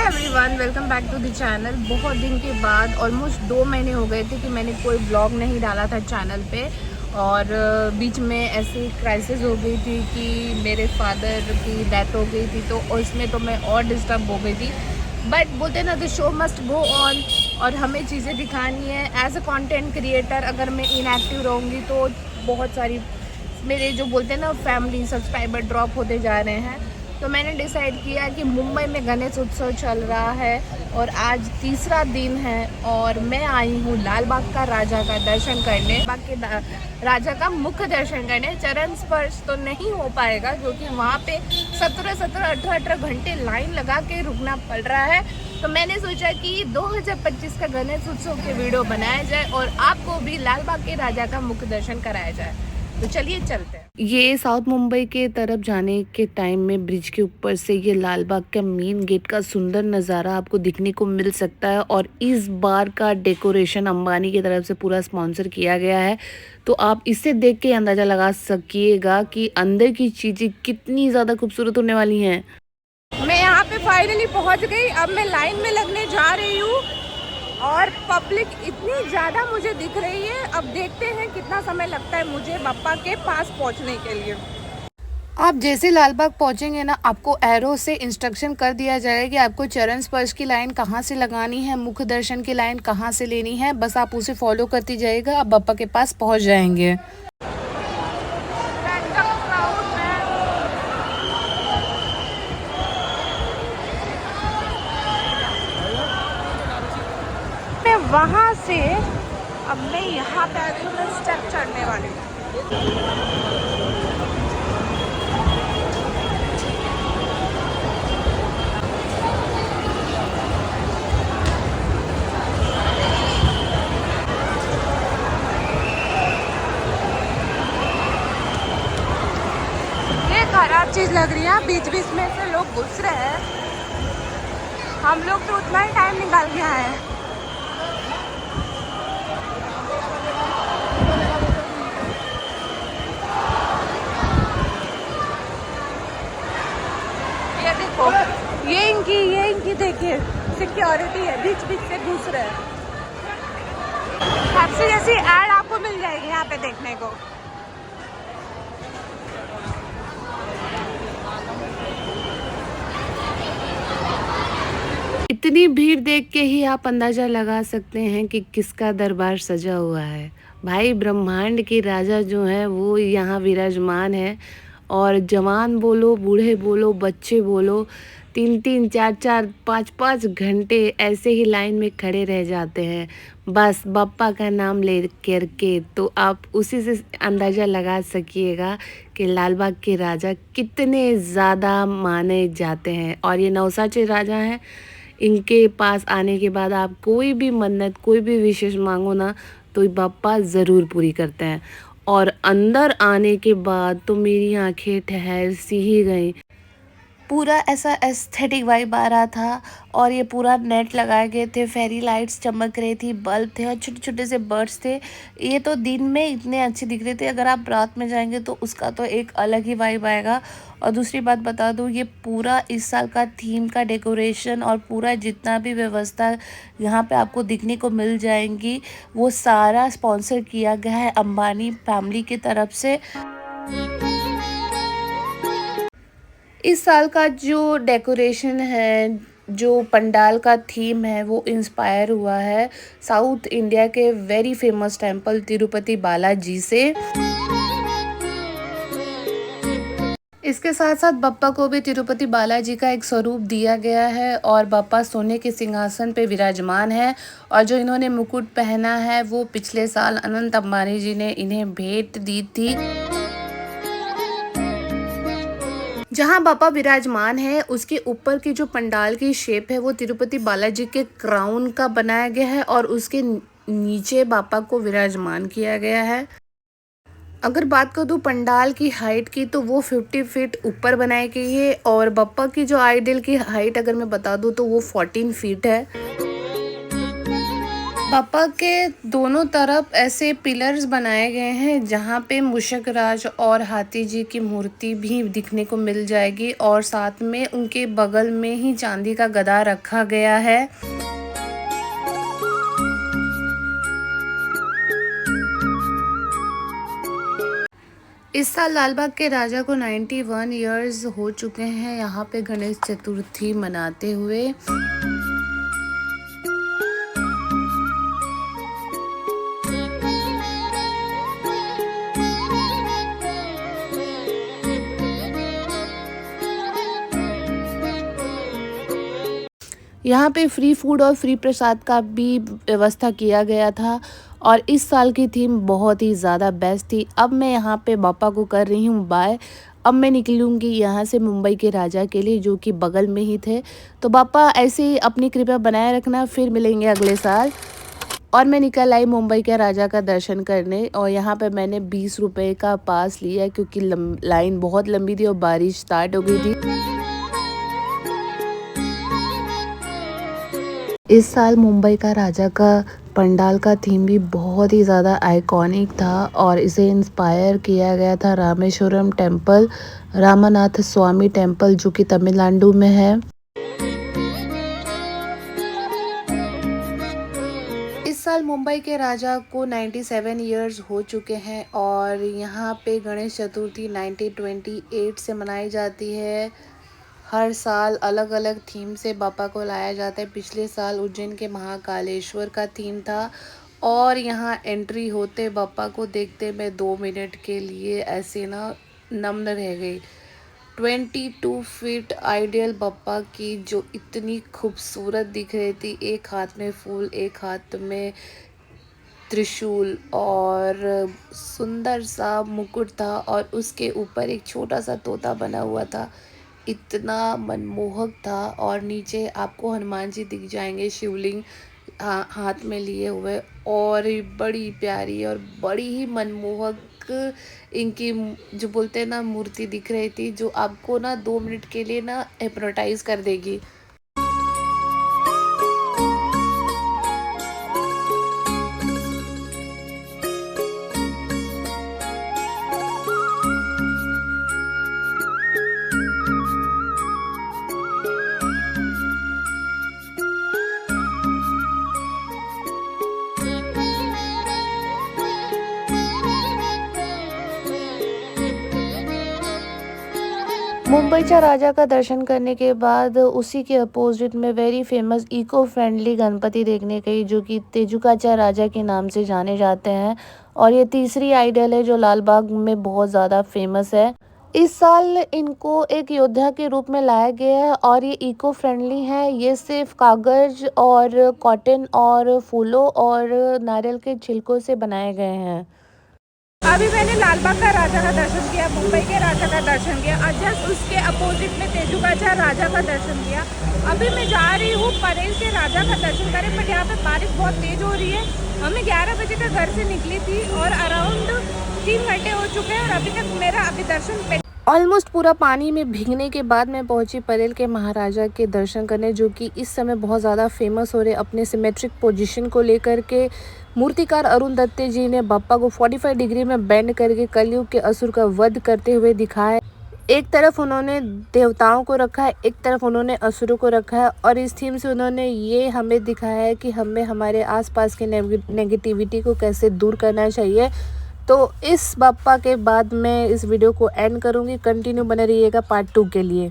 Everyone, welcome back to the channel. बहुत दिन के बाद ऑलमोस्ट 2 महीने हो गए थे कि मैंने कोई ब्लॉग नहीं डाला था चैनल पे। और बीच में ऐसी क्राइसिस हो गई थी कि मेरे फादर की डेथ हो गई थी, तो उसमें तो मैं और डिस्टर्ब हो गई थी। बट बोलते ना, the show must go on और हमें चीज़ें दिखानी है। एज अ कंटेंट क्रिएटर अगर मैं इनएक्टिव रहूँगी तो बहुत सारी मेरे जो बोलते हैं ना फैमिली सब्सक्राइबर ड्रॉप होते जा रहे हैं। तो मैंने डिसाइड किया कि मुंबई में गणेश उत्सव चल रहा है और आज तीसरा दिन है और मैं आई हूँ लाल बाग का राजा का दर्शन करने। बाग के राजा का मुख्य दर्शन करने। चरण स्पर्श तो नहीं हो पाएगा क्योंकि वहाँ पे 17-18 घंटे लाइन लगा के रुकना पड़ रहा है। तो मैंने सोचा कि 2025 का गणेश उत्सव के वीडियो बनाया जाए और आपको भी लाल बाग के राजा का मुख्य दर्शन कराया जाए। तो चलिए चलते हैं। ये साउथ मुंबई के तरफ जाने के टाइम में ब्रिज के ऊपर से ये लाल बाग का मेन गेट का सुंदर नज़ारा आपको दिखने को मिल सकता है। और इस बार का डेकोरेशन अंबानी की तरफ से पूरा स्पॉन्सर किया गया है। तो आप इससे देख के अंदाज़ा लगा सकिएगा कि अंदर की चीज़ें कितनी ज़्यादा खूबसूरत होने वाली हैं। मैं यहाँ पे फाइनली पहुँच गई। अब मैं लाइन में लगने जा रही हूँ और पब्लिक इतनी ज़्यादा मुझे दिख रही है। अब देखते हैं कितना समय लगता है मुझे बप्पा के पास पहुंचने के लिए। आप जैसे लाल बाग पहुंचेंगे ना, आपको एरो से इंस्ट्रक्शन कर दिया जाएगा कि आपको चरण स्पर्श की लाइन कहां से लगानी है, मुख्य दर्शन की लाइन कहां से लेनी है। बस आप उसे फॉलो करती जाइएगा, आप बप्पा के पास पहुंच जाएंगे। वहाँ से अब मैं यहाँ पे आती हूँ, मैं स्टेप चढ़ने वाली हूँ। ये खराब चीज़ लग रही है, बीच बीच में से लोग घुस रहे हैं। हम लोग तो उतना ही टाइम निकाल के आए हैं। ये इनकी देखिए सिक्योरिटी है, बीच बीच से घुस रहे हैं। सबसे जैसी ऐड आपको मिल जाएगी यहाँ पे देखने को। इतनी भीड़ देख के ही आप अंदाजा लगा सकते हैं कि किसका दरबार सजा हुआ है। भाई ब्रह्मांड के राजा जो हैं वो यहाँ विराजमान है। और जवान बोलो, बूढ़े बोलो, बच्चे बोलो, 3-3, 4-4, 5-5 घंटे ऐसे ही लाइन में खड़े रह जाते हैं बस बप्पा का नाम ले करके। तो आप उसी से अंदाज़ा लगा सकिएगा कि लाल बाग के राजा कितने ज़्यादा माने जाते हैं। और ये नौसाचे राजा हैं। इनके पास आने के बाद आप कोई भी मन्नत, कोई भी विशेष मांगो ना, तो बप्पा ज़रूर पूरी करते हैं। और अंदर आने के बाद तो मेरी आंखें ठहर सी ही गई। पूरा ऐसा एस्थेटिक वाइब आ रहा था। और ये पूरा नेट लगाए गए थे, फेरी लाइट्स चमक रही थी, बल्ब थे और छोटे छोटे से बर्ड्स थे। ये तो दिन में इतने अच्छे दिख रहे थे, अगर आप रात में जाएंगे तो उसका तो एक अलग ही वाइब आएगा। और दूसरी बात बता दूँ, ये पूरा इस साल का थीम का डेकोरेशन और पूरा जितना भी व्यवस्था यहाँ पे आपको दिखने को मिल जाएंगी, वो सारा स्पॉन्सर किया गया है अंबानी फैमिली की तरफ से। इस साल का जो डेकोरेशन है, जो पंडाल का थीम है, वो इंस्पायर हुआ है साउथ इंडिया के very famous temple Tirupati Balaji से। इसके साथ साथ बप्पा को भी तिरुपति बालाजी का एक स्वरूप दिया गया है और बप्पा सोने के सिंहासन पे विराजमान है। और जो इन्होंने मुकुट पहना है वो पिछले साल अनंत अंबानी जी ने इन्हें भेंट दी थी। जहाँ बापा विराजमान है उसके ऊपर की जो पंडाल की शेप है वो तिरुपति बालाजी के क्राउन का बनाया गया है और उसके नीचे बापा को विराजमान किया गया है। अगर बात करूँ पंडाल की हाइट की तो वो 50 फीट ऊपर बनाई गई है और बापा की जो आइडल की हाइट अगर मैं बता दूँ तो वो 14 फीट है। बापा के दोनों तरफ ऐसे पिलर्स बनाए गए हैं जहाँ पे मूषक राज और हाथी जी की मूर्ति भी दिखने को मिल जाएगी, और साथ में उनके बगल में ही चांदी का गदा रखा गया है। इस साल लाल बाग के राजा को 91 इयर्स हो चुके हैं यहाँ पे गणेश चतुर्थी मनाते हुए। यहाँ पे फ्री फूड और फ्री प्रसाद का भी व्यवस्था किया गया था, और इस साल की थीम बहुत ही ज़्यादा बेस्ट थी। अब मैं यहाँ पे बापा को कर रही हूँ बाय। अब मैं निकलूँगी यहाँ से मुंबई के राजा के लिए, जो कि बगल में ही थे। तो बापा ऐसे ही अपनी कृपा बनाए रखना, फिर मिलेंगे अगले साल। और मैं निकल आई मुंबई के राजा का दर्शन करने, और यहाँ पे मैंने 20 रुपये का पास लिया क्योंकि लाइन बहुत लंबी थी और बारिश स्टार्ट हो गई थी। इस साल मुंबई का राजा का पंडाल का थीम भी बहुत ही ज़्यादा आइकॉनिक था, और इसे इंस्पायर किया गया था रामेश्वरम टेम्पल, रामानाथ स्वामी टेम्पल, जो कि तमिलनाडु में है। इस साल मुंबई के राजा को 97 इयर्स हो चुके हैं, और यहाँ पे गणेश चतुर्थी 1928 से मनाई जाती है। हर साल अलग अलग थीम से बापा को लाया जाता है। पिछले साल उज्जैन के महाकालेश्वर का थीम था, और यहाँ एंट्री होते बापा को देखते मैं 2 मिनट के लिए ऐसे ना नम्न रह गई। 22 फीट आइडियल बापा की जो इतनी खूबसूरत दिख रही थी, एक हाथ में फूल, एक हाथ में त्रिशूल, और सुंदर सा मुकुट था, और उसके ऊपर एक छोटा सा तोता बना हुआ था। इतना मनमोहक था। और नीचे आपको हनुमान जी दिख जाएंगे शिवलिंग हाथ में लिए हुए, और बड़ी प्यारी और बड़ी ही मनमोहक इनकी जो बोलते हैं ना मूर्ति दिख रही थी, जो आपको ना 2 मिनट के लिए ना हिप्नोटाइज कर देगी। मुंबईच्या राजा का दर्शन करने के बाद उसी के अपोजिट में very famous eco friendly Ganpati देखने गई, जो कि तेजुकाचा राजा के नाम से जाने जाते हैं, और ये तीसरी आइडल है जो लाल बाग में बहुत ज़्यादा फेमस है। इस साल इनको एक योद्धा के रूप में लाया गया है, और ये इको फ्रेंडली है। ये सिर्फ कागज़ और कॉटन और फूलों और नारियल के छिलकों से बनाए गए हैं। अभी मैंने लाल बाग का राजा का दर्शन किया, मुंबई के राजा का दर्शन किया, और जस्ट उसके अपोजिट में तेजुकाचा राजा का दर्शन किया। अभी मैं जा रही हूँ परेल के राजा का दर्शन करें, बट यहाँ पे बारिश बहुत तेज़ हो रही है। हमें 11 बजे का घर से निकली थी, और अराउंड 3 घंटे हो चुके हैं, और अभी तक मेरा अभी दर्शन ऑलमोस्ट पूरा पानी में भीगने के बाद मैं पहुंची परेल के महाराजा के दर्शन करने, जो कि इस समय बहुत ज़्यादा फेमस हो रहे अपने सिमेट्रिक पोजीशन को लेकर के। मूर्तिकार अरुण दत्ते जी ने बापा को 45 डिग्री में बेंड करके कलयुग के असुर का वध करते हुए दिखाया। एक तरफ उन्होंने देवताओं को रखा है, एक तरफ उन्होंने असुरों को रखा है, और इस थीम से उन्होंने ये हमें दिखाया है कि हमें हमारे आसपास के नेगेटिविटी को कैसे दूर करना चाहिए। तो इस बापा के बाद मैं इस वीडियो को एंड करूँगी। कंटिन्यू बने रहिएगा पार्ट 2 के लिए।